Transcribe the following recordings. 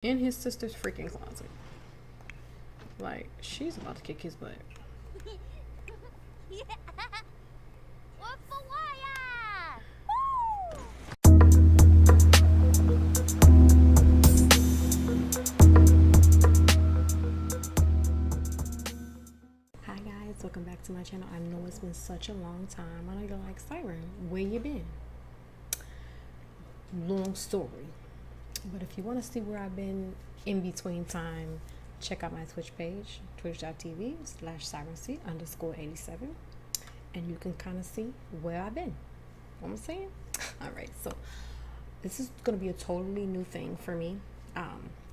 in his sister's freaking closet. Like, she's about to kick his butt. Hi guys, welcome back to my channel. I know it's been such a long time. I know you're like, Siren, where you been? Long story. But if you want to see where I've been in between time, check out my Twitch page, twitch.tv/sirenc_87, and you can kind of see where I've been. You know what I'm saying? All right, so this is going to be a totally new thing for me.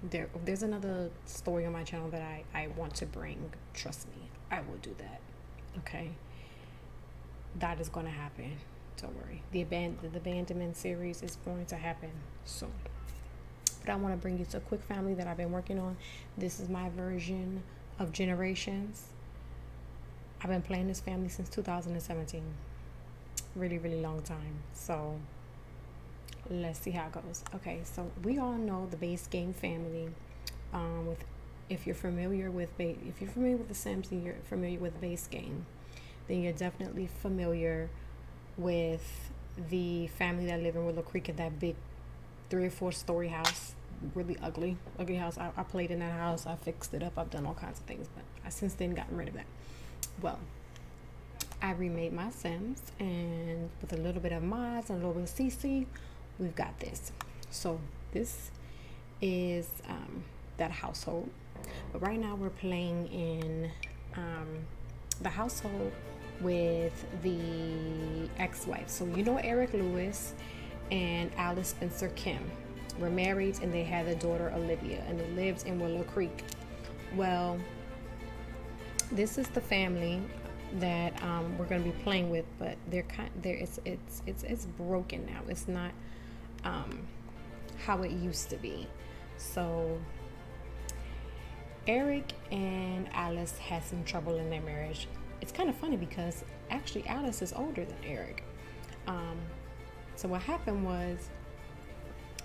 There's another story on my channel that I want to bring. Trust me, I will do that. Okay, that is going to happen. Don't worry. The abandonment series is going to happen soon. But I want to bring you to a quick family that I've been working on. This is my version of Generations. I've been playing this family since 2017. Really, really long time. So let's see how it goes. Okay, so we all know the base game family. With if you're familiar with The Sims and you're familiar with base game, then you're definitely familiar with the family that live in Willow Creek in that big 3 or 4 story house. Really ugly house. I played in that house. I fixed it up. I've done all kinds of things, but I since then gotten rid of that. Well, I remade my Sims, and with a little bit of mods and a little bit of CC, we've got this. So this is that household. But right now we're playing in the household with the ex-wife. So you know Eric Lewis and Alice Spencer Kim were married, and they had a daughter Olivia, and they lived in Willow Creek. Well, this is the family that we're going to be playing with, but it's broken now. It's not how it used to be. So Eric and Alice had some trouble in their marriage. It's kind of funny because actually Alice is older than Eric. So what happened was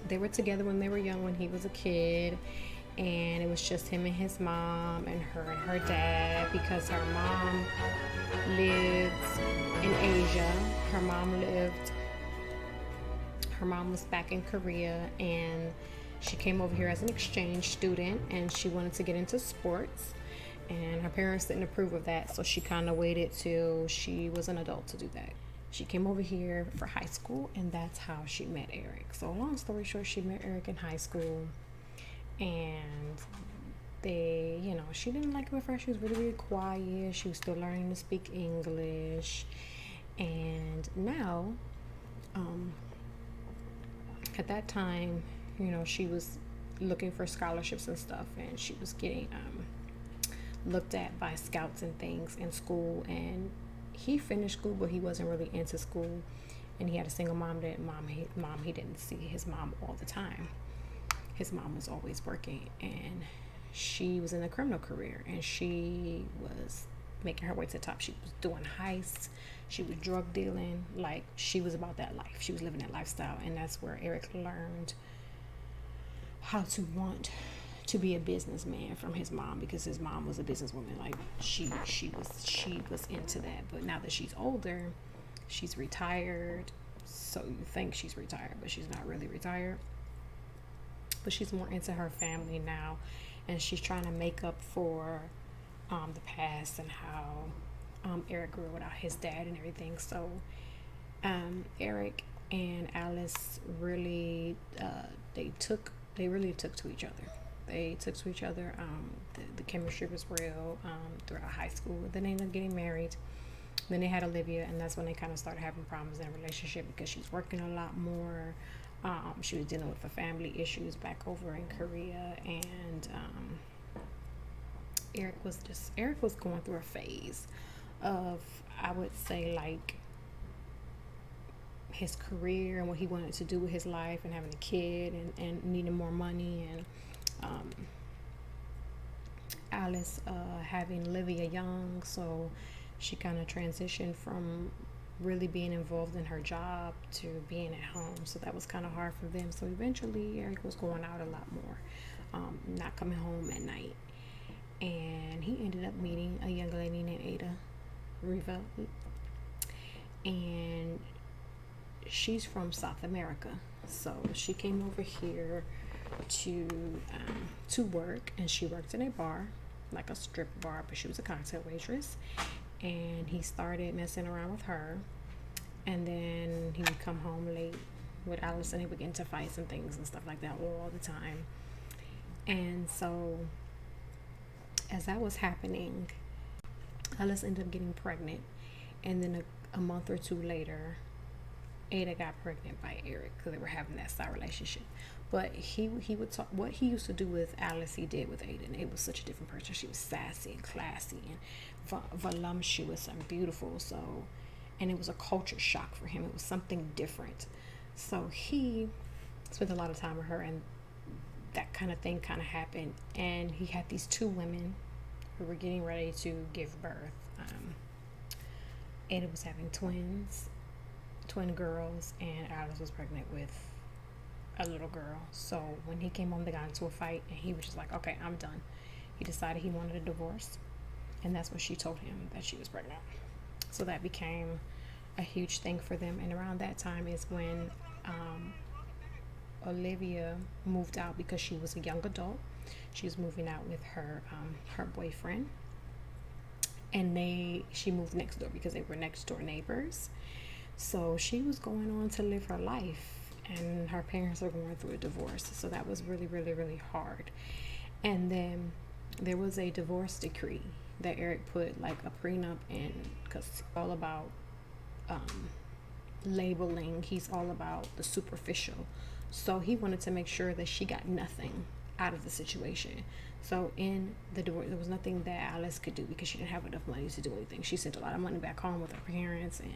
they were together when they were young, when he was a kid, and it was just him and his mom and her dad, because her mom lives in Asia. Her mom was back in Korea, and she came over here as an exchange student, and she wanted to get into sports, and her parents didn't approve of that, so she kind of waited till she was an adult to do that. She came over here for high school, and that's how she met Eric. So long story short, she met Eric in high school, and she didn't like him at first. She was really, really quiet. She was still learning to speak English. And now, at that time, she was looking for scholarships and stuff, and she was getting looked at by scouts and things in school. And he finished school, but he wasn't really into school, and he had a single mom. He didn't see his mom all the time. His mom was always working, and she was in a criminal career, and she was making her way to the top. She was doing heists, she was drug dealing. Like, she was about that life. She was living that lifestyle, and that's where Eric learned how to want to be a businessman from his mom, because his mom was a businesswoman. Like, she was into that. But now that she's older, she's retired. So you think she's retired, but she's not really retired. But she's more into her family now, and she's trying to make up for the past and how Eric grew without his dad and everything. So Eric and Alice really they really took to each other. They took to each other. The chemistry was real throughout high school. Then they ended up getting married. Then they had Olivia, and that's when they kind of started having problems in a relationship, because she's working a lot more. She was dealing with the family issues back over in Korea, and Eric was going through a phase of, I would say, like, his career and what he wanted to do with his life, and having a kid, and needing more money, and Alice having Olivia young, so she kind of transitioned from really being involved in her job to being at home. So that was kind of hard for them. So eventually Eric was going out a lot more. not coming home at night. And he ended up meeting a young lady named Ada Riva, and she's from South America. So she came over here to to work, and she worked in a bar, like a strip bar, but she was a cocktail waitress. And he started messing around with her, and then he would come home late with Alice, and they would get into fights and things and stuff like that all the time. And so, as that was happening, Alice ended up getting pregnant, and then a month or two later, Ada got pregnant by Eric because they were having that style relationship. But he would talk what he used to do with Alice, he did with Ada, and Ada was such a different person. She was sassy and classy and voluptuous and beautiful. So, and it was a culture shock for him. It was something different. So he spent a lot of time with her, and that kind of thing kind of happened. And he had these two women who were getting ready to give birth. Ada was having twin girls, and Alice was pregnant with a little girl. So when he came home, they got into a fight, and he was just like, okay, I'm done. He decided he wanted a divorce, and that's when she told him that she was pregnant. So that became a huge thing for them. And around that time is when Olivia moved out, because she was a young adult. She was moving out with her boyfriend, and she moved next door because they were next door neighbors. So she was going on to live her life, and her parents were going through a divorce. So that was really, really, really hard. And then there was a divorce decree that Eric put, like a prenup in, because it's all about labeling. He's all about the superficial. So he wanted to make sure that she got nothing out of the situation. So in the divorce, there was nothing that Alice could do because she didn't have enough money to do anything. She sent a lot of money back home with her parents and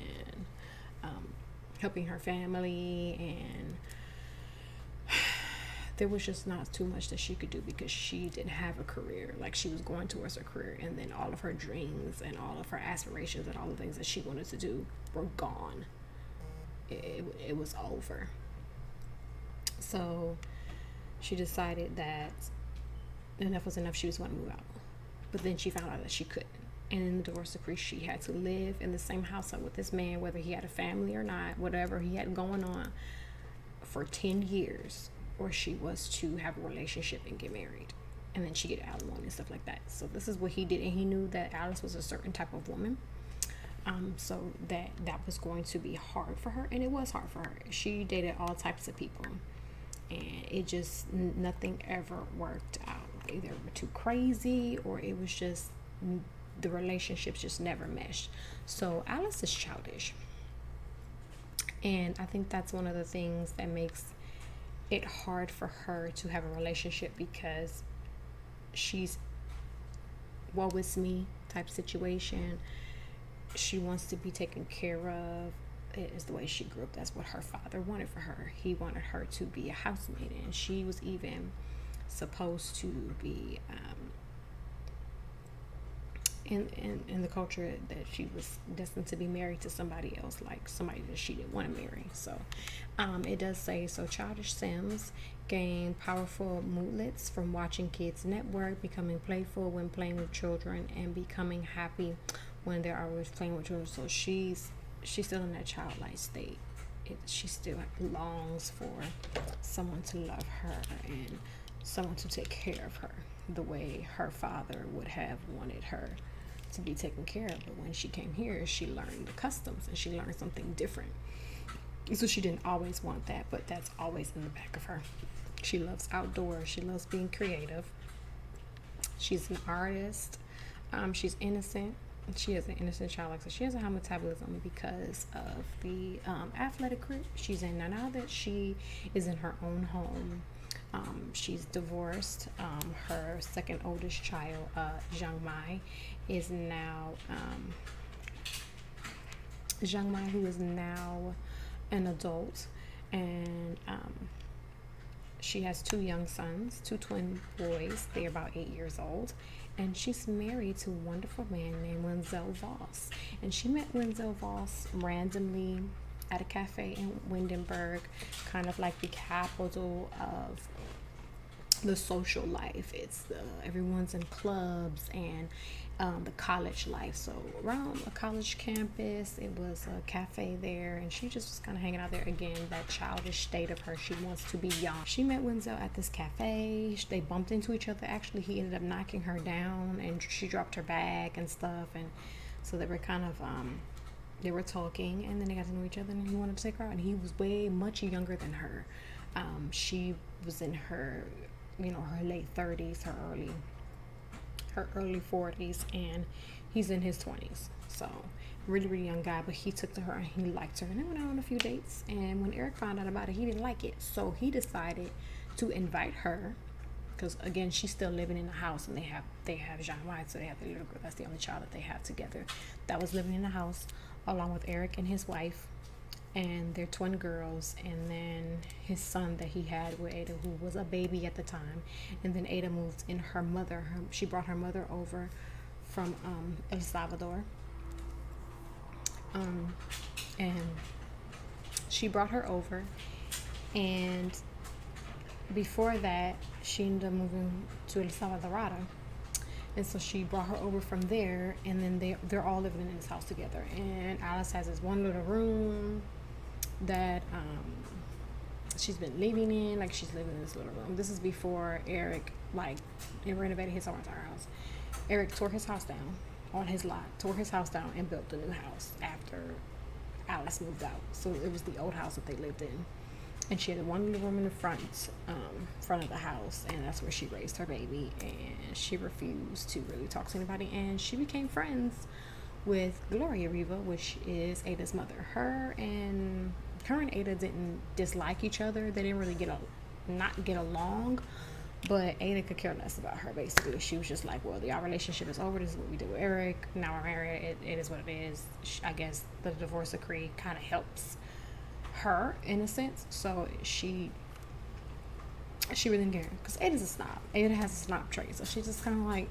helping her family, and there was just not too much that she could do because she didn't have a career. Like, she was going towards her career, and then all of her dreams and all of her aspirations and all the things that she wanted to do were gone. It was over. So she decided that enough was enough. She was going to move out. But then she found out that she couldn't. And in the divorce decree, she had to live in the same household with this man, whether he had a family or not, whatever he had going on, for 10 years, or she was to have a relationship and get married. And then she get alimony and stuff like that. So this is what he did. And he knew that Alice was a certain type of woman. So that was going to be hard for her. And it was hard for her. She dated all types of people. And it just, nothing ever worked out. Either were too crazy, or it was just, the relationships just never meshed. So Alice is childish. And I think that's one of the things that makes it hard for her to have a relationship, because she's woe is me type situation. She wants to be taken care of. It is the way she grew up. That's what her father wanted for her. He wanted her to be a housemaid, and she was even supposed to be in the culture that she was destined to be married to somebody else, like somebody that she didn't want to marry. So it does say, so childish Sims gain powerful moodlets from watching kids network, becoming playful when playing with children, and becoming happy when they're always playing with children. So she's still in that childlike state. She still longs for someone to love her and someone to take care of her the way her father would have wanted her to be taken care of. But when she came here, she learned the customs, and she learned something different. So she didn't always want that, but that's always in the back of her. She loves outdoors. She loves being creative. She's an artist. She's innocent. She is an innocent child. Like, so she has a high metabolism because of the athletic group she's in. Now that she is in her own home, she's divorced. Her second oldest child, Zhang Mai, is now Zhang Mai, who is now an adult, and she has two young sons, two twin boys. They're about 8 years old. And she's married to a wonderful man named Wenzel Voss. And she met Wenzel Voss randomly at a cafe in Windenburg, kind of like the capital of the social life. It's everyone's in clubs and the college life. So around a college campus, it was a cafe there, and she just was kind of hanging out there again. That childish state of her, she wants to be young. She met Wenzel at this cafe. They bumped into each other. Actually, he ended up knocking her down, and she dropped her bag and stuff. And so they were kind of they were talking, and then they got to know each other, and he wanted to take her out. And he was way much younger than her. She was in her, her late 30s, her early 40s, and he's in his 20s. So really, really young guy, but he took to her and he liked her, and they went out on a few dates. And when Eric found out about it, he didn't like it, so he decided to invite her, because again, she's still living in the house, and they have Jean White, so they have the little girl. That's the only child that they have together that was living in the house, along with Eric and his wife and their twin girls, and then his son that he had with Ada, who was a baby at the time. And then Ada moved in her mother. She brought her mother over from El Salvador, and she brought her over. And before that, she ended up moving to El Salvador, and so she brought her over from there. And then they're all living in this house together. And Alice has this one little room that she's been living in. Like, she's living in this little room. This is before Eric renovated his entire house. Eric tore his house down on his lot, and built a new house after Alice moved out. So it was the old house that they lived in, and she had one little room in the front of the house, and that's where she raised her baby. And she refused to really talk to anybody, and she became friends with Gloria Riva, which is Ada's mother. Her and Ada didn't dislike each other. They didn't really not get along, but Ada could care less about her. Basically, she was just like, well, our relationship is over. This is what we did with Eric. Now we're married. It is what it is. I guess the divorce decree kind of helps her in a sense. So she really didn't care, because Ada's a snob. Ada has a snob trait, so she's just kind of like,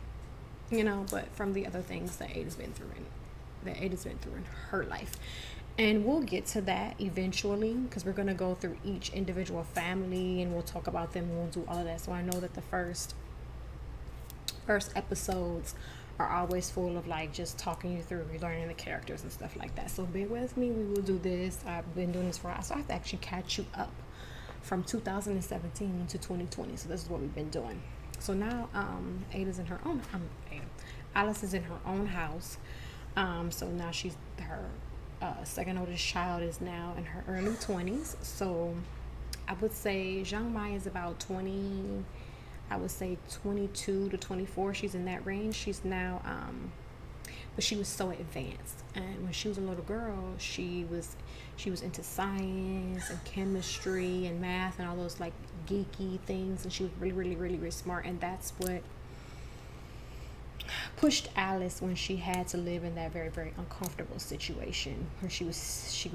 but from the other things that Ada's been through in her life. And we'll get to that eventually, because we're going to go through each individual family and we'll talk about them, and we'll do all of that. So I know that the first episodes are always full of just talking you through, learning the characters and stuff like that. So bear with me. We will do this. I've been doing this for a while, so I have to actually catch you up from 2017 to 2020. So this is what we've been doing. So now Alice is in her own house. So now her second oldest child is now in her early 20s. So I would say Zhang Mai is about 20, I would say 22 to 24. She's in that range. She's now, but she was so advanced. And when she was a little girl, she was into science and chemistry and math and all those geeky things. And she was really, really, really, really smart. And that's what pushed Alice when she had to live in that very, very uncomfortable situation where she was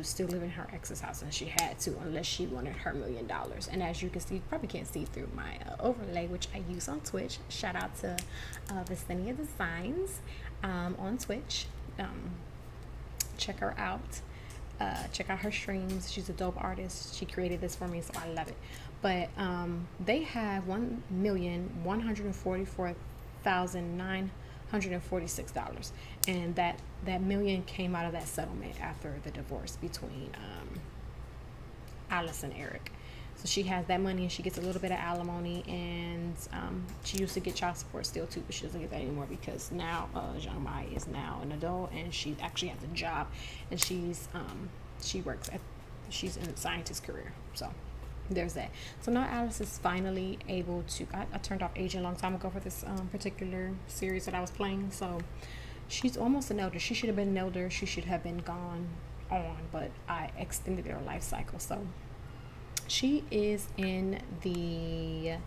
still living in her ex's house, and she had to, unless she wanted her $1 million. And as you can see, you probably can't see through my overlay, which I use on Twitch. Shout out to Visenia Designs on Twitch. Check her out. Check out her streams. She's a dope artist. She created this for me, so I love it. But they have $1,144,946, and that million came out of that settlement after the divorce between Alice and Eric. So she has that money, and she gets a little bit of alimony, and she used to get child support still too, but she doesn't get that anymore because now Zhang Mai is now an adult, and she actually has a job, and she's in a scientist career. So there's that. So now Alice is finally able to, I turned off aging a long time ago for this particular series that I was playing. So she's almost an elder. She should have been an elder. She should have been gone on, but I extended her life cycle. So she is in the,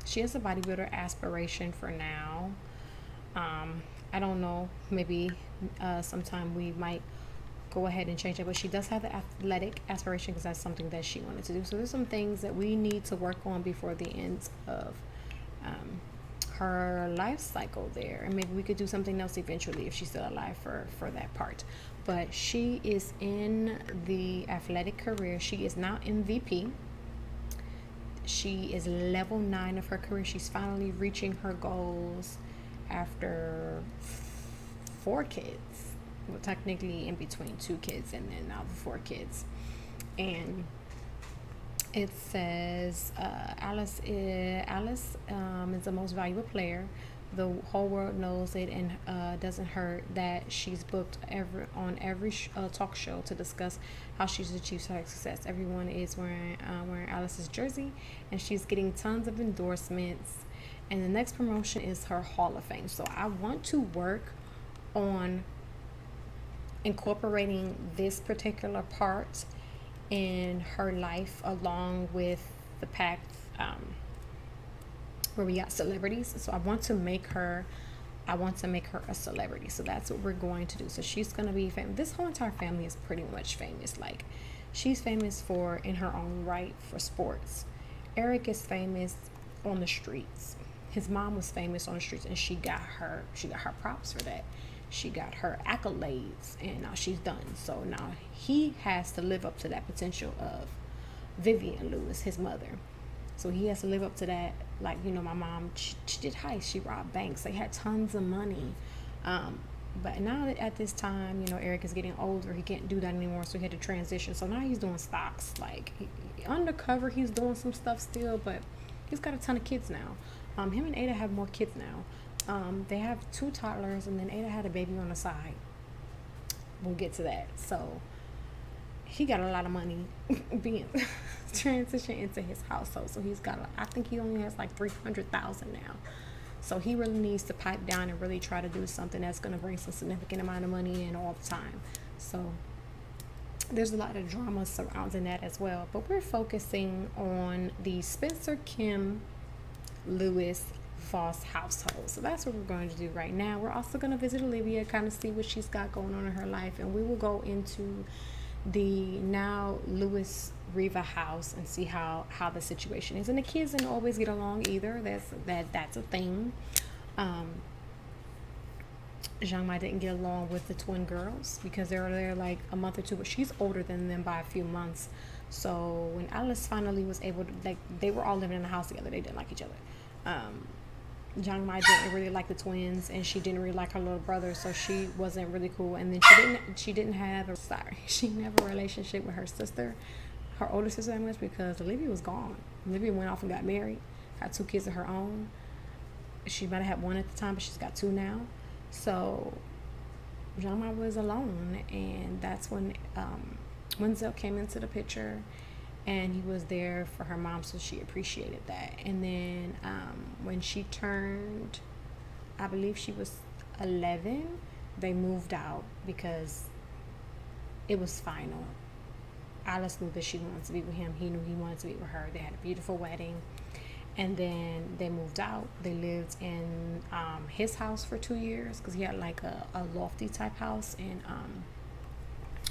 she has a bodybuilder aspiration for now. I don't know, maybe sometime we might go ahead and change it, but she does have the athletic aspiration because that's something that she wanted to do. So there's some things that we need to work on before the end of her life cycle there, and maybe we could do something else eventually if she's still alive for that part. But she is in the athletic career. She is now MVP. She is level 9 of her career. She's finally reaching her goals after 4 kids. Well, technically in between 2 kids and then now the 4 kids. And it says Alice is the most valuable player. The whole world knows it, and doesn't hurt that she's booked on every talk show to discuss how she's achieved her success. Everyone is wearing Alice's jersey, and she's getting tons of endorsements. And the next promotion is her Hall of Fame. So I want to work on incorporating this particular part in her life along with the pact, where we got celebrities. So I want to make her a celebrity. So that's what we're going to do. So she's going to be famous. This whole entire family is pretty much famous. Like, she's famous for, in her own right, for sports. Eric is famous on the streets. His mom was famous on the streets, and she got her props for that. She got her accolades, and now she's done. So now he has to live up to that potential of Vivian Lewis, his mother. So he has to live up to that. Like, my mom, she did heists. She robbed banks. They had tons of money. But now at this time, Eric is getting older. He can't do that anymore. So he had to transition. So now he's doing stocks. Like, undercover, he's doing some stuff still. But he's got a ton of kids now. Him and Ada have more kids now. They have 2 toddlers. And then Ada had a baby on the side. We'll get to that. So he got a lot of money being transitioned into his household. So he's got, I think he only has like 300,000 now. So he really needs to pipe down and really try to do something that's going to bring some significant amount of money in all the time. So there's a lot of drama surrounding that as well. But we're focusing on the Spencer Kim Lewis Voss household. So that's what we're going to do right now. We're also going to visit Olivia, kind of see what she's got going on in her life. And we will go into the now Lewis Riva house and see how the situation is. And the kids didn't always get along either. That's a thing. Zhang Mai didn't get along with the twin girls because they were there like a month or two, but she's older than them by a few months. So when Alice finally was able to, like, they were all living in the house together, they didn't like each other. Zhang Mai didn't really like the twins, and she didn't really like her little brother, so she wasn't really cool. And then she didn't have a relationship with her sister, her older sister, that much, because Olivia was gone. Olivia went off and got married, had 2 kids of her own. She might have had 1 at the time, but she's got 2 now. So Zhang Mai was alone, and that's when Wenzel came into the picture. And he was there for her mom, so she appreciated that. And then when she turned, I believe she was 11, they moved out because it was final. Alice knew that she wanted to be with him. He knew he wanted to be with her. They had a beautiful wedding. And then they moved out. They lived in his house for 2 years because he had like a lofty type house in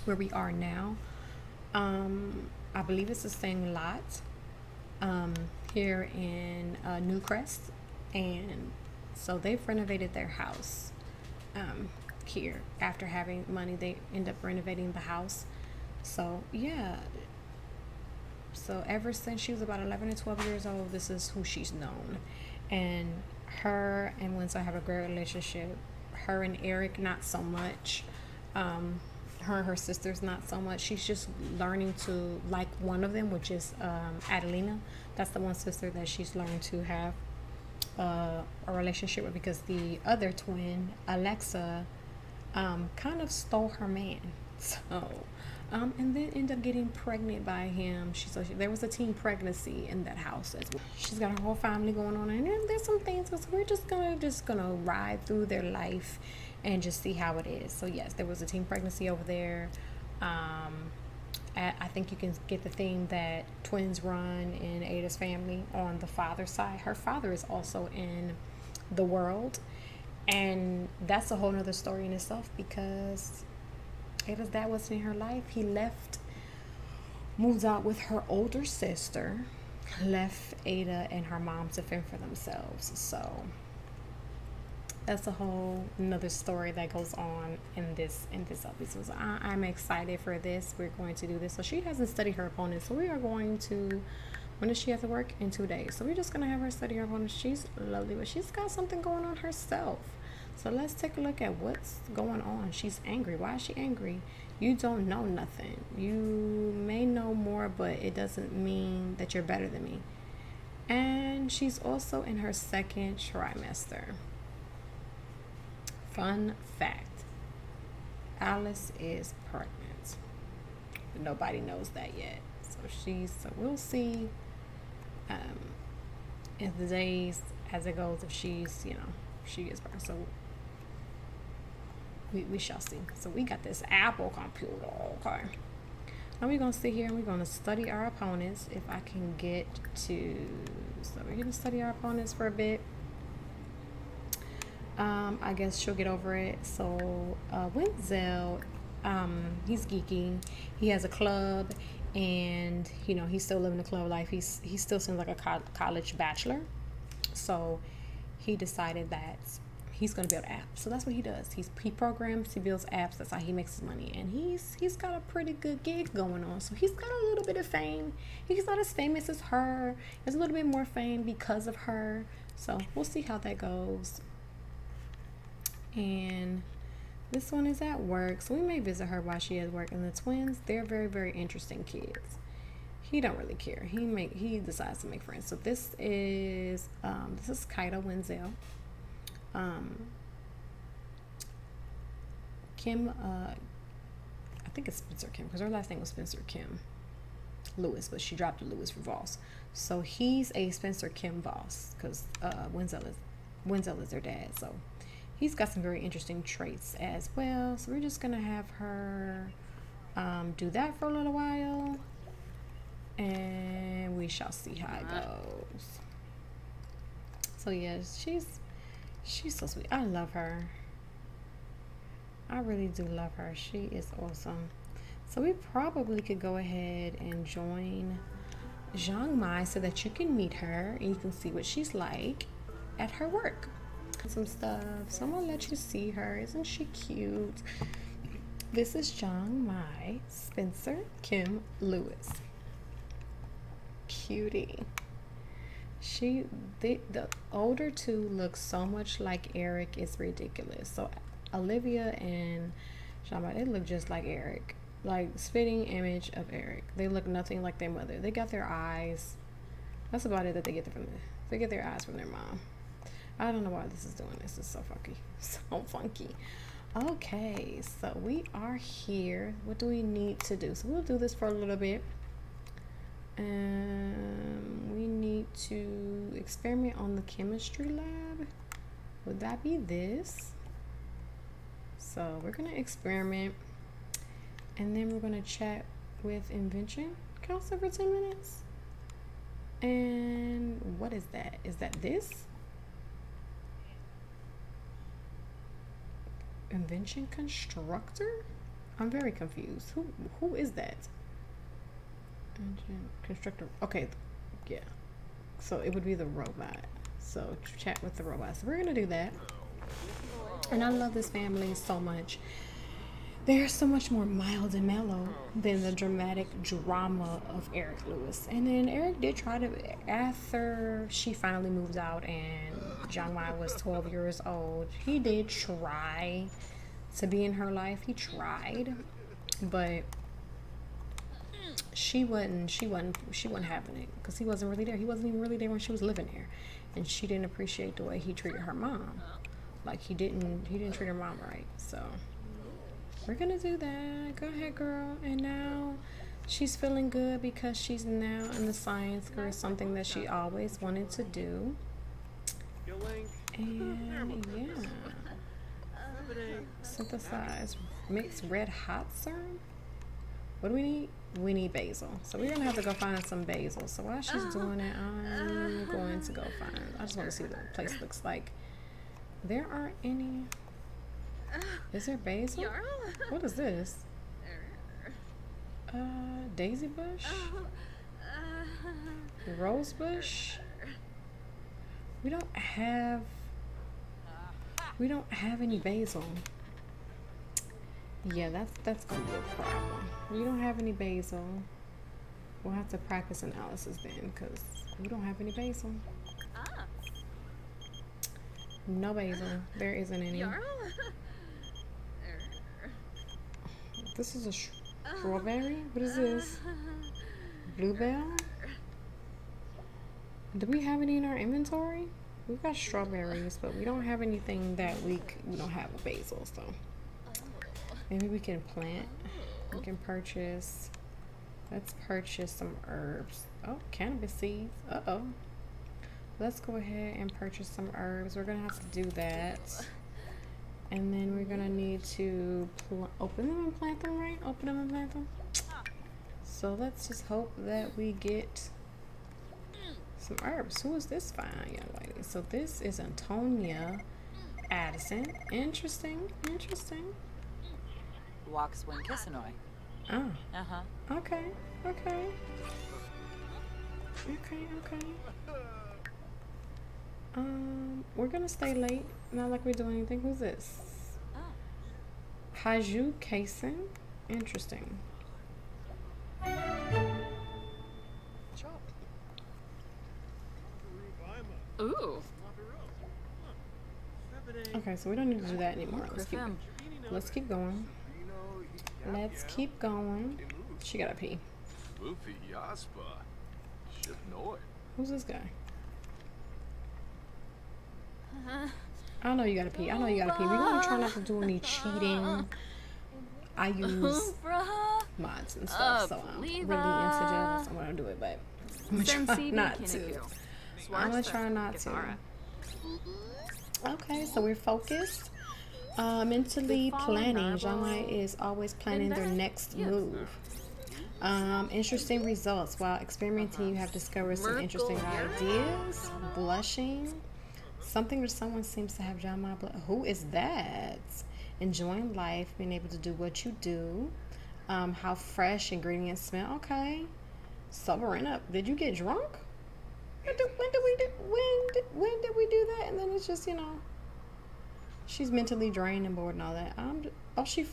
where we are now. I believe it's the same lot here in Newcrest. And so they've renovated their house here. After having money, they end up renovating the house. So, yeah. So ever since she was about 11 or 12 years old, this is who she's known. And her and Winslow have a great relationship. Her and Eric, not so much. Her and her sisters, not so much. She's just learning to like one of them, which is Adelina. That's the one sister that she's learned to have a relationship with, because the other twin, Alexa, kind of stole her man. So, and then ended up getting pregnant by him. There was a teen pregnancy in that house as well. She's got her whole family going on, and there's some things. So we're just gonna ride through their life and just see how it is. So yes, there was a teen pregnancy over there. I think you can get the theme that twins run in Ada's family on the father's side. Her father is also in the world, and that's a whole nother story in itself, because Ada's dad wasn't in her life. He left, moved out with her older sister, left Ada and her mom to fend for themselves. So that's a whole another story that goes on in this episode. So I'm excited for this. We're going to do this. So she hasn't studied her opponent, so we are going to When does she have to work? In 2 days. So we're just gonna have her study her opponents. She's lovely, but she's got something going on herself. So let's take a look at what's going on. She's angry. Why is she angry? You don't know nothing. You may know more, but it doesn't mean that you're better than me. And she's also in her second trimester. Fun fact, Alice is pregnant. Nobody knows that yet. So we'll see in the days as it goes if she's, she is pregnant. So we shall see. So we got this Apple computer, okay. Now we're gonna sit here and we're gonna study our opponents. If I can get to, so we're gonna study our opponents for a bit. I guess she'll get over it. So Wenzel, he's geeky. He has a club, and he's still living the club life. He still seems like a college bachelor. So he decided that he's going to build apps. So that's what he does. He programs, he builds apps. That's how he makes his money. And he's got a pretty good gig going on. So he's got a little bit of fame. He's not as famous as her. There's a little bit more fame because of her. So we'll see how that goes. And this one is at work. So we may visit her while she is work. And the twins, they're very, very interesting kids. He don't really care. He decides to make friends. So this is Kaito Wenzel. Kim, I think it's Spencer Kim, because her last name was Spencer Kim Lewis, but she dropped the Lewis for Voss. So he's a Spencer Kim Voss, because Wenzel is their dad. So he's got some very interesting traits as well. So we're just gonna have her do that for a little while, and we shall see how it goes. So yes, she's so sweet. I love her. I really do love her. She is awesome. So we probably could go ahead and join Zhang Mai so that you can meet her and you can see what she's like at her work. Some stuff. So I'm gonna let you see her. Isn't she cute? This is Zhang Mai, Spencer Kim Lewis. Cutie. The older two look so much like Eric, it's ridiculous. So Olivia and Jean-Marc, they look just like Eric, like spitting image of Eric. They look nothing like their mother. They got their eyes. That's about it that they get their eyes from their mom. I don't know why this is doing this. It's so funky, so funky. Okay, so we are here. What do we need to do? So we'll do this for a little bit. We need to experiment on the chemistry lab. Would that be this? So we're gonna experiment, and then we're gonna chat with invention counselor for 10 minutes. And what is that? Is that this? Invention constructor? I'm very confused. Who is that? Engine constructor. Okay, yeah. So it would be the robot. So chat with the robot. So we're gonna do that. And I love this family so much. They're so much more mild and mellow than the dramatic drama of Eric Lewis. And then Eric did try to, after she finally moved out and Zhang Mai was 12 years old, he did try to be in her life. He tried, but she wasn't having it because he wasn't really there. He wasn't even really there when she was living there, and she didn't appreciate the way he treated her mom. Like he didn't treat her mom right. So we're gonna do that. Go ahead, girl. And now she's feeling good because she's now in the science course, something that she always wanted to do. And yeah, synthesize mixed red hot serum. What do we need? We need basil. So we're gonna have to go find some basil. So while she's doing it, I'm going to go find. I just want to see what the place looks like. There aren't any. Is there basil? What is this? Daisy bush? Rose bush? We don't have any basil. Yeah, that's gonna be a problem. We don't have any basil. We'll have to practice analysis then, because we don't have any basil. No basil. There isn't any. This is a strawberry? What is this? Bluebell? Do we have any in our inventory? We've got strawberries, but we don't have anything that we don't have a basil, so maybe we can plant. We can purchase. Let's purchase some herbs. Oh, cannabis seeds. Uh-oh. Let's go ahead and purchase some herbs. We're gonna have to do that. And then we're gonna need to open them and plant them, right? Open them and plant them. So let's just hope that we get some herbs. Who is this fine young lady? So this is Antonia Addison. Interesting. Interesting. Walks when Kisanoy. Oh. Uh-huh. Okay. Okay. Okay. Okay. We're gonna stay late. Not like we're doing anything. Who's this? Haju Kason. Interesting. Ooh. Okay, so we don't need to do that anymore. Let's keep going. Let's keep going. She gotta pee. Who's this guy? I know you gotta pee. I know you gotta pee. We're gonna try not to do any cheating. I use mods and stuff, so I'm really into jail. So I'm gonna do it, but I'm gonna try not to. I'm gonna try not to. Okay, so we're focused. Mentally planning. Jean is always planning their next move. Interesting results. While experimenting, you have discovered some interesting ideas. Blushing. Something or someone seems to have John. Who is that? Enjoying life, being able to do what you do. How fresh ingredients smell. Okay. Sobering up. Did you get drunk? When did we do that? And then it's just, you know, she's mentally drained and bored and all that. Oh, she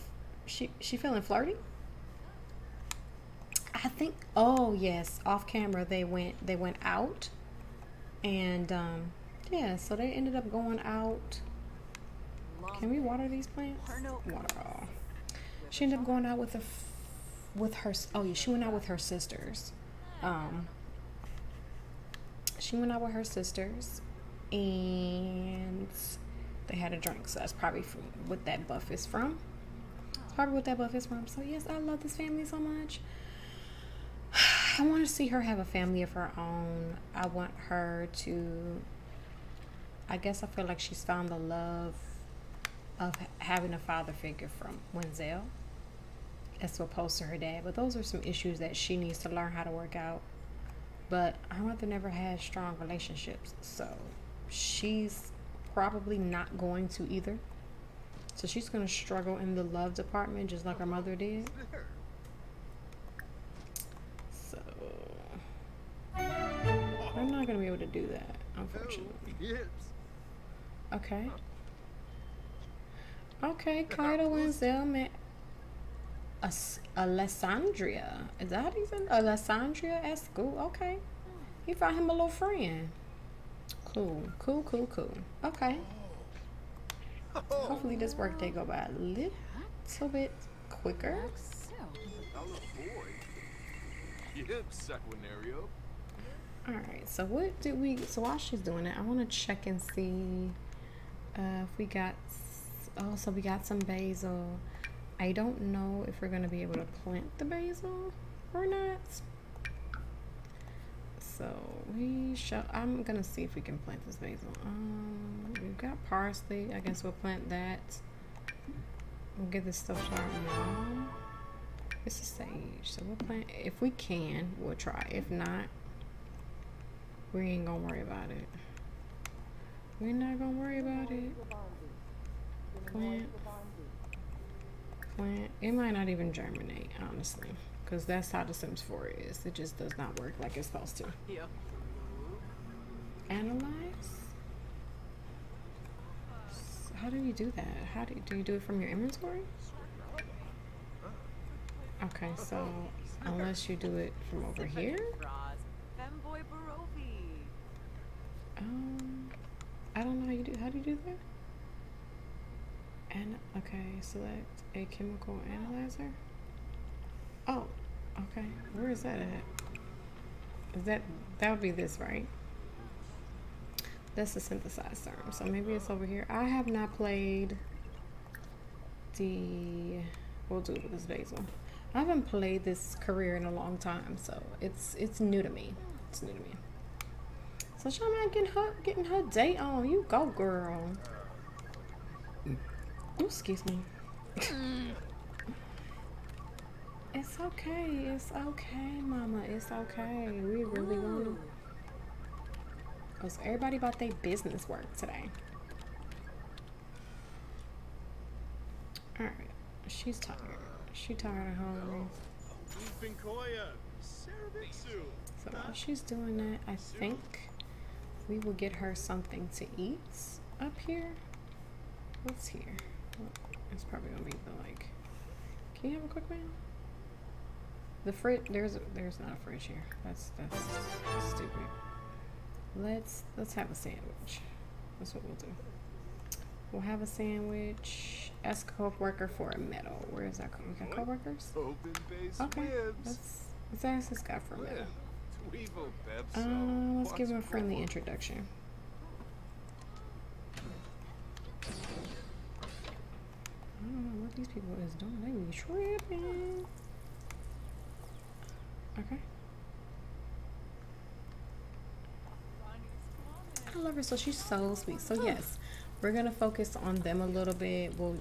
feeling flirty? I think. Oh yes, off camera they went out, and yeah, so they ended up going out. Can we water these plants? Water all. She ended up going out with her. Oh yeah, she went out with her sisters. She went out with her sisters, and they had a drink. So that's probably what that buff is from. It's probably what that buff is from. So yes, I love this family so much. I want to see her have a family of her own. I want her to. I guess I feel like she's found the love of having a father figure from Wenzel, as opposed to her dad. But those are some issues that she needs to learn how to work out. But her mother never had strong relationships, so she's probably not going to either. So she's going to struggle in the love department just like her mother did. So I'm not going to be able to do that, unfortunately. Okay. Okay, Kaido Wenzel met Alessandria. Is that how you say Alessandria at school? Okay. He found him a little friend. Cool. Okay. Hopefully this workday go by a little bit quicker. Alright, so what did we... So while she's doing it, I want to check and see if we got... Oh, so we got some basil. I don't know if we're going to be able to plant the basil or not. So we shall... I'm going to see if we can plant this basil. We've got parsley. I guess we'll plant that. We'll get this stuff started now. This is sage. So we'll plant... If we can, we'll try. If not, we ain't going to worry about it. We're not going to worry about it. Plant. It might not even germinate, honestly, because that's how the Sims 4 is. It just does not work like it's supposed to. Yeah. Analyze. How do you do that? Do you do it from your inventory? Okay, so Unless you do it from over here. Femboy Barovi. I don't know how you do. How do you do that? And okay, select a chemical analyzer. Oh, okay. Where is that at? Is that would be this, right? That's the synthesized term. So maybe it's over here. I have not played the. We'll do it with this basil. I haven't played this career in a long time, so it's new to me. It's new to me. So she's not getting her date on. You go, girl. Ooh, excuse me. It's okay. It's okay, mama. It's okay. We really want to. Oh, so everybody about their business work today. All right. She's tired. She tired at home. So while she's doing that, I think we will get her something to eat up here. What's here? Well, it's probably gonna be the like. Can you have a quick meal? The fridge. There's not a fridge here. That's stupid. Let's have a sandwich. That's what we'll do. We'll have a sandwich. Ask a co-worker for a medal. Where is that? We got co-workers? Okay. Let's ask this guy for a medal. Let's give him a friendly introduction. I don't know what these people is doing. They be tripping. Okay. I love her. So she's so sweet. So yes, we're gonna focus on them a little bit. We'll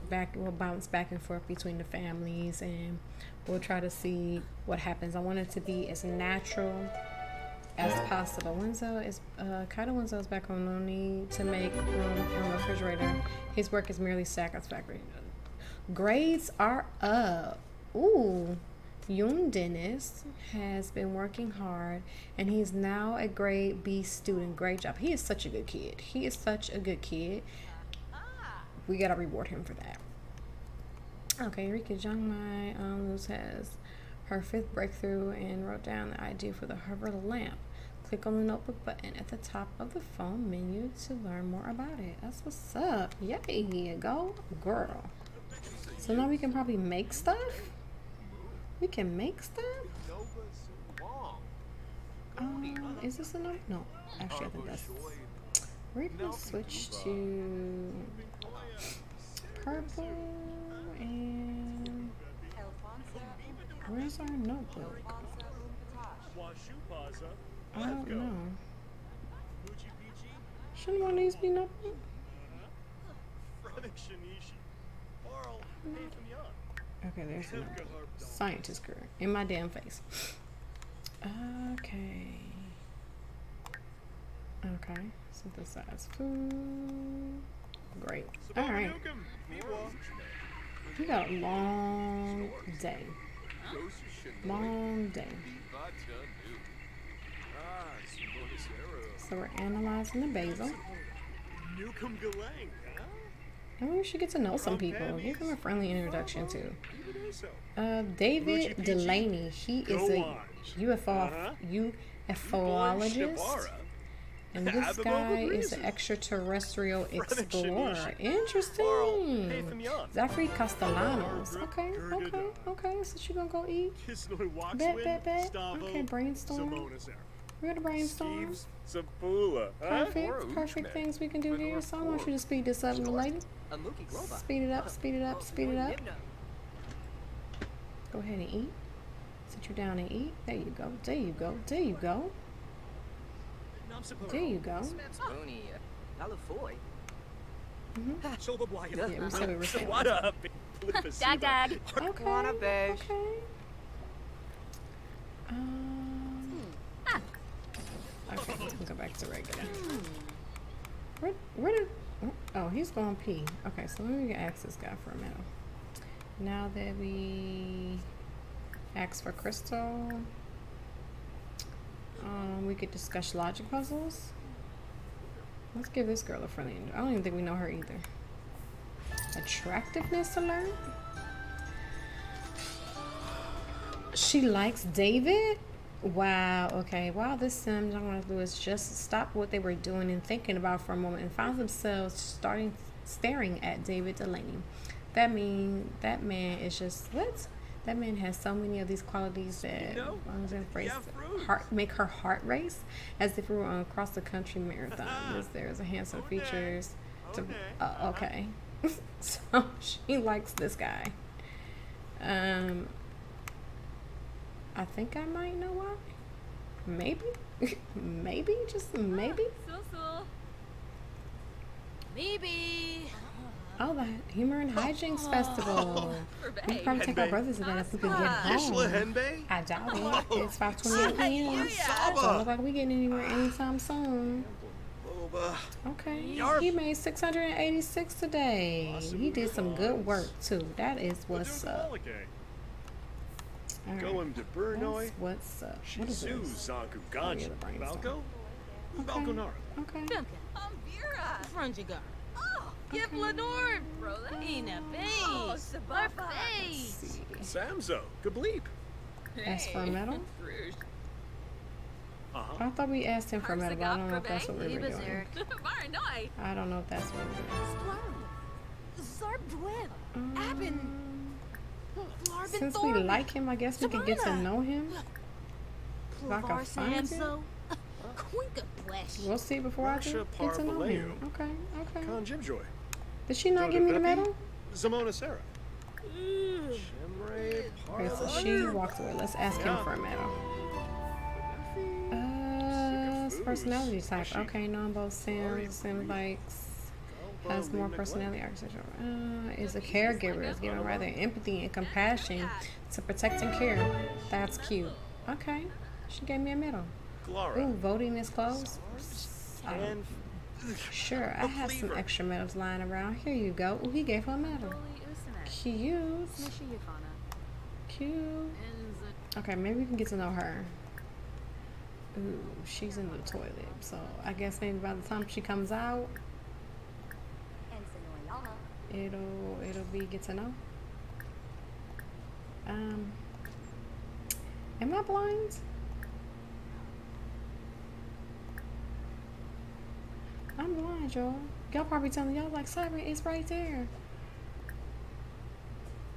bounce back and forth between the families, and we'll try to see what happens. I want it to be as natural as possible. Kaido Winslow is back home. No need to make room in the refrigerator. His work is merely satisfactory. Grades are up. Ooh. Yoon Dennis has been working hard, and he's now a grade B student. Great job. He is such a good kid. We gotta reward him for that. Okay, Rika Jungmai Luz has her 5th breakthrough and wrote down the idea for the hover lamp. Click on the notebook button at the top of the phone menu to learn more about it. That's what's up. Yay, go girl. So now we can probably make stuff. We can make stuff? Is this a no? No. Actually, I think that's... We're going to switch to purple and... Where's our notebook? I don't know. Shouldn't one of these be notebook? Okay, there's no scientist career in my damn face. Okay. Synthesize food. Great. All right. We got a long day. So we're analyzing the basil. Maybe we should get to know some people. Give them a friendly introduction too. David Delaney. He is a UFOologist. And this guy is an extraterrestrial explorer. Interesting. Zachary Castellanos. Okay. So she gonna go eat? Bet. Okay, brainstorm. We're gonna brainstorm. Perfect things we can do here. So I want you to speed this up, little lady. Speed it up. Go ahead and eat. Sit you down and eat. There you go. There you go. Yeah, we said we were saying. Dag. Okay. Okay, we can go back to regular. Where did... Oh, he's going pee. Okay, so let me ask this guy for a minute. Now that we ask for Crystal, we could discuss logic puzzles. Let's give this girl a friendly. I don't even think we know her either. Attractiveness to learn. She likes David? Wow, okay. While this Sims, I'm going to do is just stop what they were doing and thinking about for a moment and found themselves staring at David Delaney. That man is just, what? That man has so many of these qualities that I was embraced, make her heart race as if we were on a cross the country marathon. There's a handsome features. To, okay. So she likes this guy. I think I might know why. Maybe. Maybe. Just maybe. Maybe. Oh, the Humor and Hijinks Festival. We could probably take our brothers to that if we could get home. I doubt it. It's 5:28 p.m. Don't look like we getting anywhere anytime soon. Okay. He made 686 today. He did some good work too. That is what's up. Going to Brunoi. What's up? What is this? Balco? Balconara. Okay. Ambira. Frungigar. Oh, give Lenore, bro. Ina Oh, Face. Sababa. Face. Samzo. Kableep. Ask for a medal? Uh-huh. I thought we asked him for a medal, but I don't know if that's what we were doing. Varnoi. I don't know if that's what we Zarbdweb. were doing. Abin. Since we like him, I guess we can get to know him. If I can find him. Quinka Blesh. We'll see before I get to know him. Okay, okay. Conjibjoy. Did she not give me the medal? Zamona Sarah. Chimray Okay, so she walked away. Let's ask him for a medal. Personality type. Okay, non-both Sims and likes. Has more personality architecture. Is a caregiver. Is giving rather empathy and compassion to protect and care. That's cute. Okay. She gave me a medal. Ooh, voting is closed. Sure, I have some extra medals lying around. Here you go. Ooh, he gave her a medal. Cute. Cute. Okay, maybe we can get to know her. Ooh, she's in the toilet. So I guess maybe by the time she comes out, it'll be get to know. Am I blind? I'm blind, y'all. Y'all probably telling y'all like Siren is right there.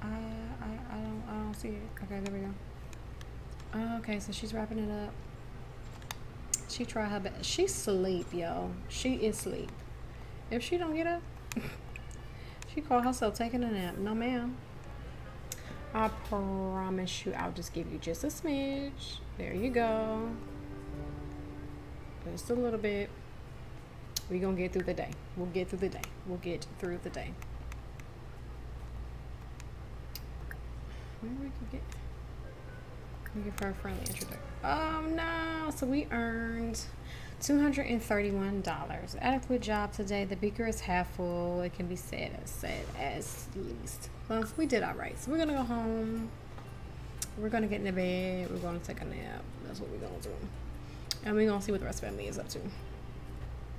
I don't see it. Okay, there we go. Okay, so she's wrapping it up. She tried her best. She's asleep, yo. She is asleep. If she don't get up, she called herself taking a nap. No, ma'am. I promise you, I'll just give you just a smidge. There you go. Just a little bit. We're going to get through the day. We'll get through the day. We'll get through the day. Maybe we could get... We give her a friendly introduction. Oh, no. So we earned $231. Adequate job today. The beaker is half full. It can be said as least. Well, we did all right. So we're going to go home. We're going to get in the bed. We're going to take a nap. That's what we're going to do. And we're going to see what the rest of the family is up to.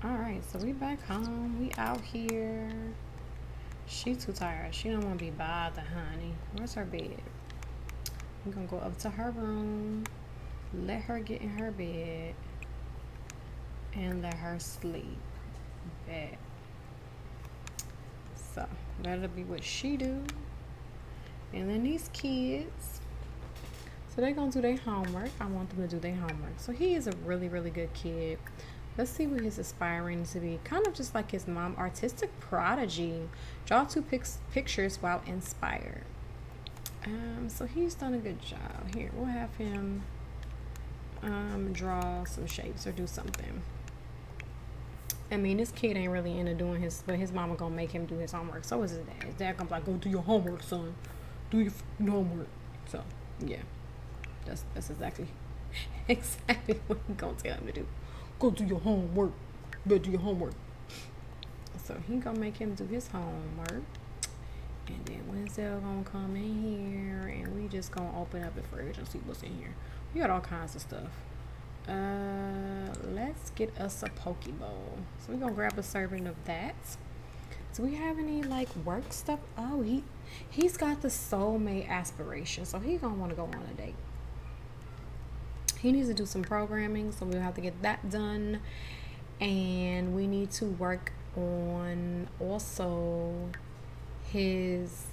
All right. So we back home. We out here. She too tired. She don't want to be bothered, honey. Where's her bed? We're going to go up to her room. Let her get in her bed. And let her sleep. Bed. So that'll be what she do. And then these kids, so they're gonna do their homework. I want them to do their homework. So he is a really, really good kid. Let's see what he's aspiring to be. Kind of just like his mom, artistic prodigy. Draw two pictures while inspired. So he's done a good job. Here, we'll have him draw some shapes or do something. I mean, this kid ain't really into doing but his mama gonna make him do his homework. So is his dad. His dad gonna be like, go do your homework, son. Do your homework. So, yeah. That's exactly what he gonna tell him to do. Go do your homework. Better do your homework. So he gonna make him do his homework. And then Winslow gonna come in here and we just gonna open up the fridge and see what's in here. We got all kinds of stuff. Let's get us a poke bowl. So we're gonna grab a serving of that. Do we have any like work stuff? Oh, he's got the soulmate aspiration, so he gonna want to go on a date. He needs to do some programming, so we'll have to get that done. And we need to work on also his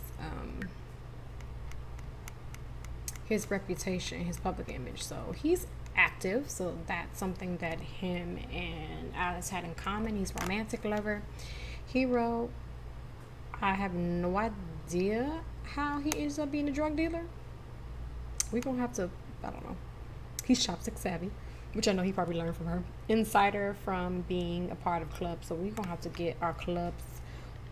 reputation, his public image. So he's active, so that's something that him and Alice had in common. He's a romantic lover. He wrote, I have no idea how he ends up being a drug dealer. We're gonna have to, I don't know. He's chopstick savvy, which I know he probably learned from her. Insider from being a part of clubs, so we're gonna have to get our clubs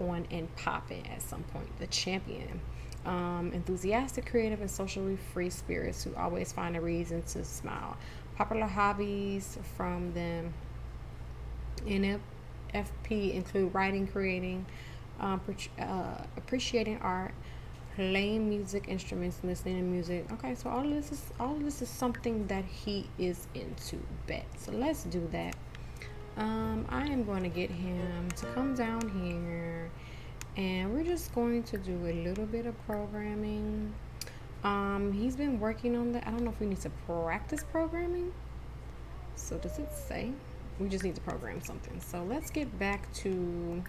on and popping at some point. The champion. Enthusiastic, creative, and socially free spirits who always find a reason to smile. Popular hobbies from them NFP include writing, creating, appreciating art, playing music instruments, listening to music. Okay, so all of this is something that he is into. Bet. So let's do that. I am going to get him to come down here, and we're just going to do a little bit of programming. He's been working on that. I don't know if we need to practice programming. So does it say? We just need to program something. So let's get back to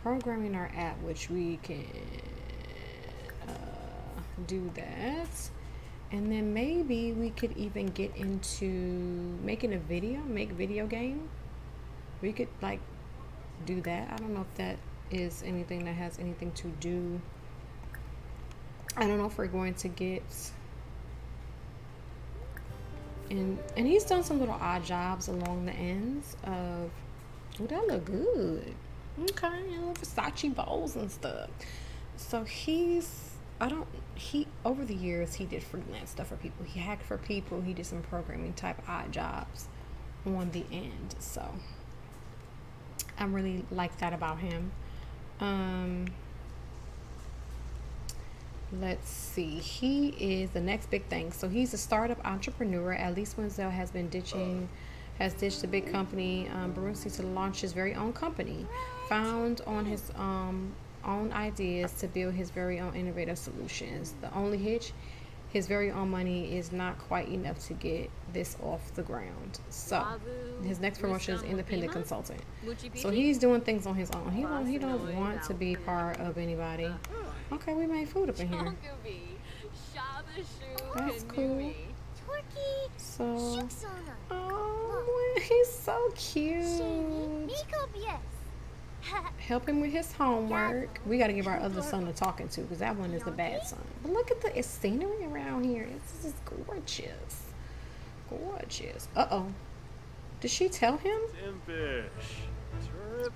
programming our app, which we can do that. And then maybe we could even get into making a make video game. We could like do that. I don't know if that is anything that has anything to do. I don't know if we're going to get and he's done some little odd jobs along the ends of. Oh, that look good. Okay, you know, Versace bowls and stuff. So over the years he did freelance stuff for people. He hacked for people. He did some programming type odd jobs on the end. So I really like that about him. Let's see. He is the next big thing. So he's a startup entrepreneur. Alice Wenzel has ditched the big company, Barunsi, to launch his very own company, found on his own ideas to build his very own innovative solutions. The only hitch, his very own money is not quite enough to get this off the ground. So his next promotion is independent consultant. So he's doing things on his own. He don't want to be part of anybody. Okay, we made food up in here. That's cool. So, oh, he's so cute. Help him with his homework. We got to give our other son a talking to, because that one is the bad son. But look at the scenery around here. This is gorgeous. Gorgeous. Uh-oh. Did she tell him?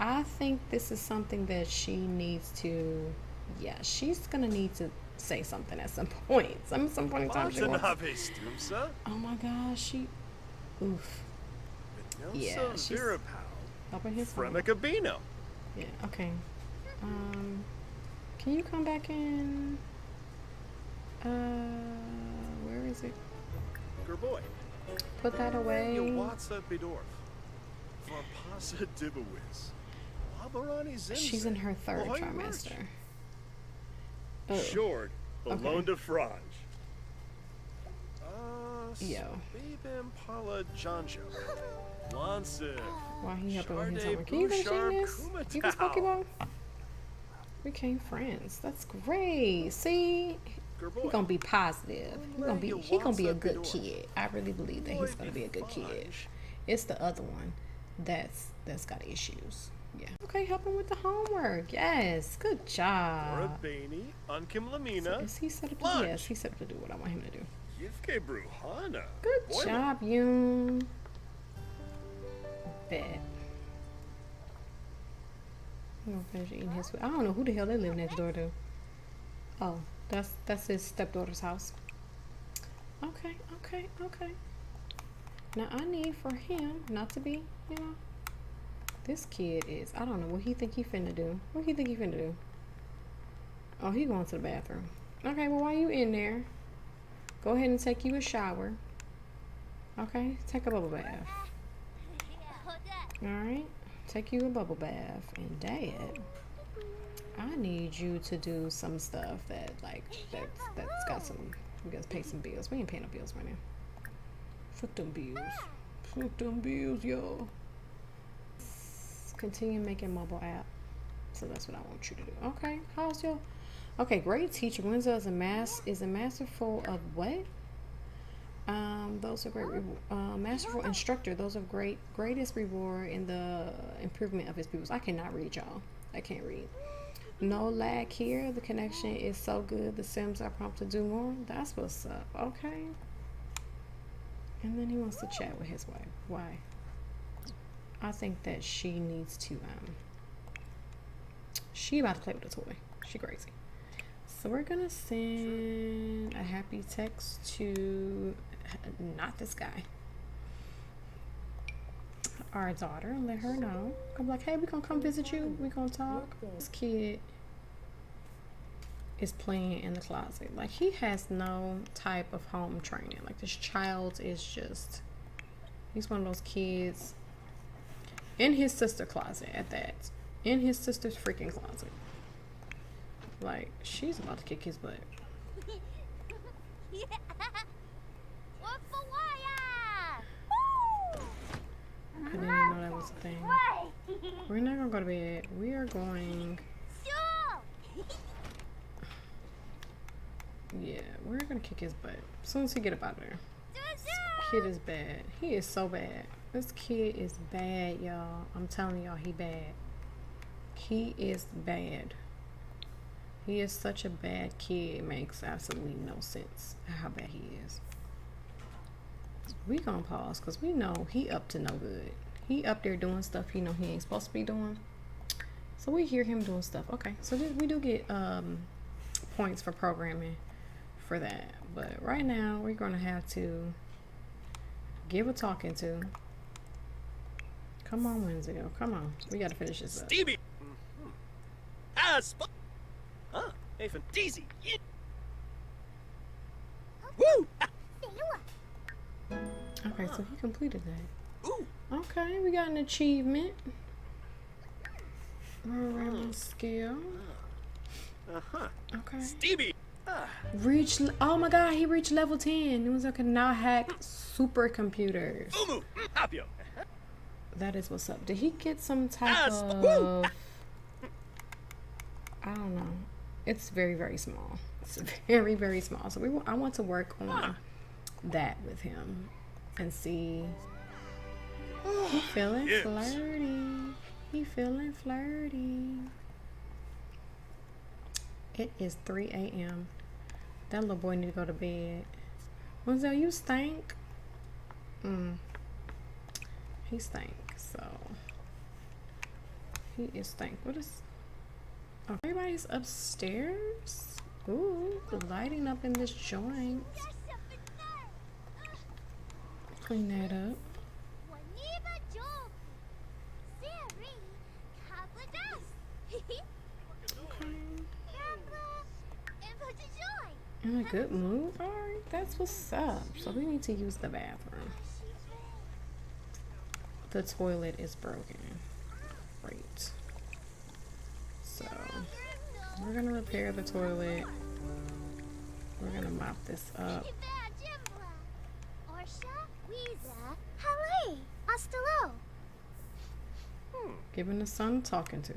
I think this is something that she needs to... Yeah, she's going to need to say something at some point. Some point in time she wants... Oh my gosh, she... Oof. Yeah, she's... Helping his Fremicabino. Yeah, okay. Can you come back in? Where is it? Good boy. Put that away. She's in her third trimester. Short, Balone de Frange. Yo. Why he helping with his homework? Can you finish eating this? Eat this Pokeball? We became friends. That's great. See? He's gonna be positive. He gonna be a good kid. I really believe that he's gonna be a good kid. It's the other one that's got issues. Yeah. Okay, help him with the homework. Yes. Good job. So is he set up to do? Yes, he's set up to do what I want him to do. Good job, Yoon. Bet. I'm gonna finish eating his food. I don't know who the hell they live next door to. Oh, that's his stepdaughter's house. Okay. Now I need for him not to be, you know. This kid is, I don't know what he think he finna do. What he think he finna do? Oh, he going to the bathroom. Okay, well, while you in there, go ahead and take you a shower. Okay, take a bubble bath. Alright. take you a bubble bath. And Dad, I need you to do some stuff that's got some. We gotta pay some bills. We ain't paying no bills right now. Fuck them bills. Fuck them bills, y'all. Continue making mobile app. So that's what I want you to do. Okay. How's your? Okay, great teacher. Windsor is a masterful of what? Those are great. Masterful instructor. Those are greatest reward in the improvement of his pupils. I cannot read, y'all. I can't read. No lag here. The connection is so good. The Sims are prompt to do more. That's what's up. Okay. And then he wants to chat with his wife. Why? I think that she needs to. She about to play with a toy. She crazy. So we're gonna send a happy text to not this guy. Our daughter, and let her know. I'm like, hey, we gonna come visit you. We gonna talk. This kid is playing in the closet. Like, he has no type of home training. Like, this child is just, he's one of those kids in his sister closet at that. In his sister's freaking closet. Like, she's about to kick his butt. I didn't even know that was a thing. We're not gonna go to bed. We are going. Yeah, we're gonna kick his butt as soon as he get up out of there. This kid is bad. He is so bad. This kid is bad, y'all. I'm telling y'all, he bad. He is bad. He is such a bad kid. It makes absolutely no sense how bad he is. We gonna pause because we know he up to no good. He up there doing stuff he know he ain't supposed to be doing. So we hear him doing stuff. Okay, so we do get points for programming for that. But right now we're gonna have to give a talking to. Come on, Winslow. Come on. We gotta finish this up. Stevie! Ah, even Deezy. Woo! Okay, so he completed that. Ooh! Okay, we got an achievement. Programming skill. Uh-huh. Okay. Stevie! Ah, Oh my god, he reached level 10. It was like, can now hack supercomputers. Umu! Tapio! That is what's up. Did he get some type Yes. of... I don't know. It's very, very small. It's very, very small. So I want to work on that with him and see. He feeling Yes. flirty. He feeling flirty. It is 3 a.m. That little boy need to go to bed. Wenzel, you stink. He stank. So he is stank. What is? Oh, everybody's upstairs. Ooh, the lighting up in this joint. Clean that up. In a good mood? Alright, that's what's up. So we need to use the bathroom. The toilet is broken. Great. So we're gonna repair the toilet. We're gonna mop this up. Giving the son talking to.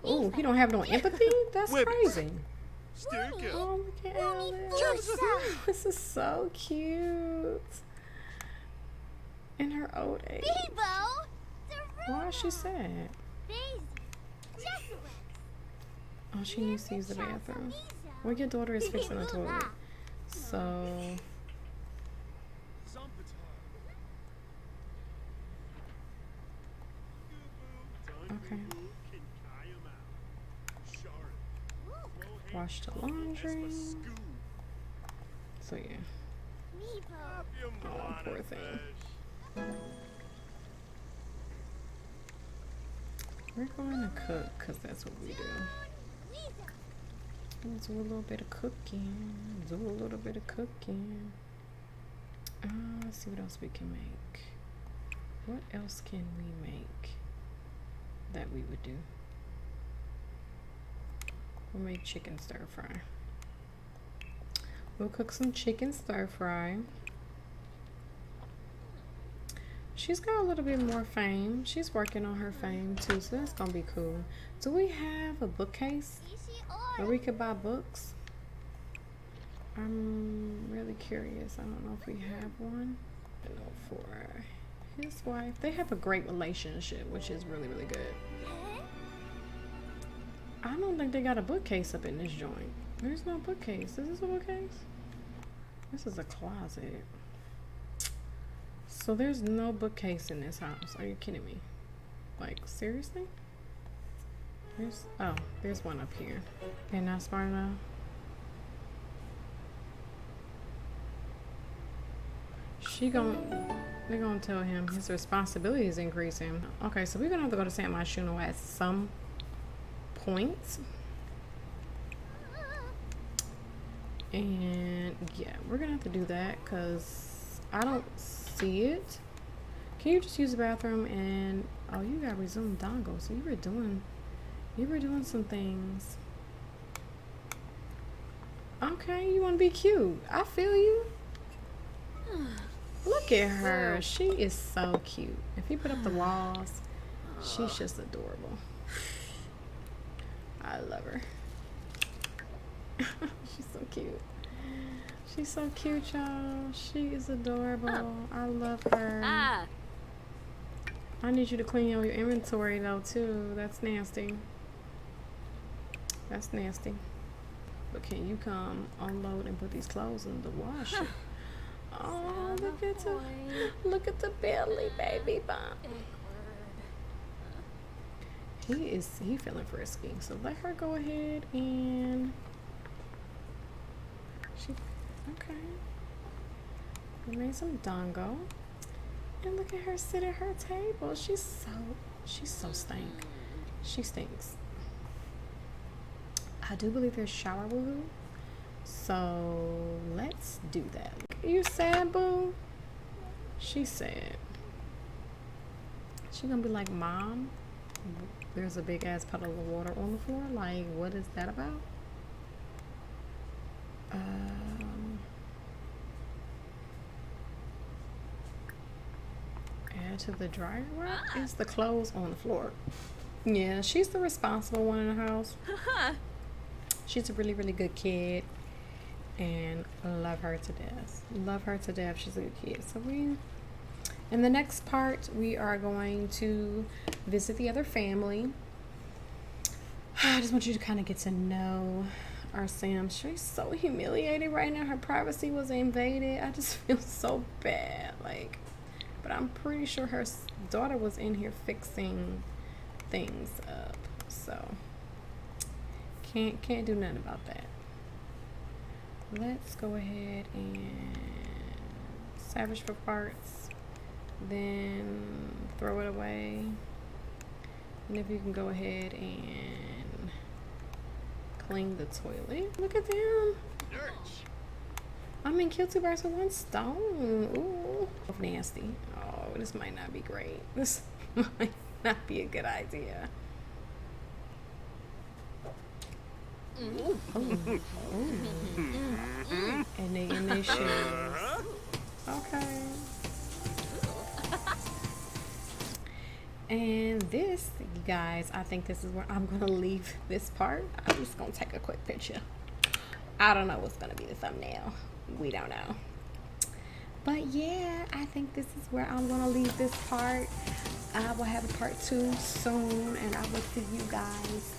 Oh, he don't have no empathy? That's Whip. crazy. Stinker! Oh, look at Alice. This is so cute. In her old age. Why is she sad? Oh, she needs to use the bathroom. Well, your daughter is fixing the toilet. So, okay. Wash the laundry. So, yeah. Oh, poor thing. We're going to cook because that's what we do. Do a little bit of cooking. Do a little bit of cooking. Let's see what else we can make. What else can we make? that we would do. We'll make chicken stir fry. We'll cook some chicken stir fry. She's got a little bit more fame. She's working on her fame too, so that's gonna be cool. Do we have a bookcase where we could buy books? I'm really curious. I don't know if we have one. I know for his wife, they have a great relationship, which is really, really good. I don't think they got a bookcase up in this joint. There's no bookcase. Is this a bookcase? This is a closet. So there's no bookcase in this house. Are you kidding me? Like, seriously? There's one up here. Okay, not smart enough. They're gonna tell him his responsibility is increasing. Okay, so we're gonna have to go to San Myshuno at some point. And yeah, we're gonna have to do that because I don't see it. Can you just use the bathroom? And oh, you got resume dongle. So you were doing some things. Okay, you want to be cute. I feel you. Look at her. She is so cute. If you put up the walls, she's just adorable. I love her. She's so cute. She's so cute, y'all. She is adorable. I love her. I need you to clean your inventory though too. That's nasty. That's nasty. But can you come unload and put these clothes in the washer? Oh, look at the belly, baby bump. He feeling frisky. So let her go ahead and okay. We made some dongo. And look at her sit at her table. She's so stink. She stinks. I do believe there's shower woohoo. So let's do that. You sad, boo? She's sad. She gonna be like, Mom, there's a big ass puddle of water on the floor. Like, what is that about? Add to the dryer rack. Is the clothes on the floor? Yeah, she's the responsible one in the house. She's a really, really good kid. And love her to death. Love her to death. She's a good kid. So in the next part, we are going to visit the other family. I just want you to kind of get to know our Sam. She's so humiliated right now. Her privacy was invaded. I just feel so bad. Like, but I'm pretty sure her daughter was in here fixing things up. So can't do nothing about that. Let's go ahead and salvage for parts, then throw it away. And if you can go ahead and clean the toilet. Look at them. I mean, kill two birds with one stone. Ooh, nasty. Oh, this might not be great. This might not be a good idea. Ooh. And they in their shoes. Okay. And this, you guys, I think this is where I'm gonna leave this part. I'm just gonna take a quick picture. I don't know what's gonna be the thumbnail. We don't know. But yeah, I think this is where I'm gonna leave this part. I will have a part 2 soon, and I will see you guys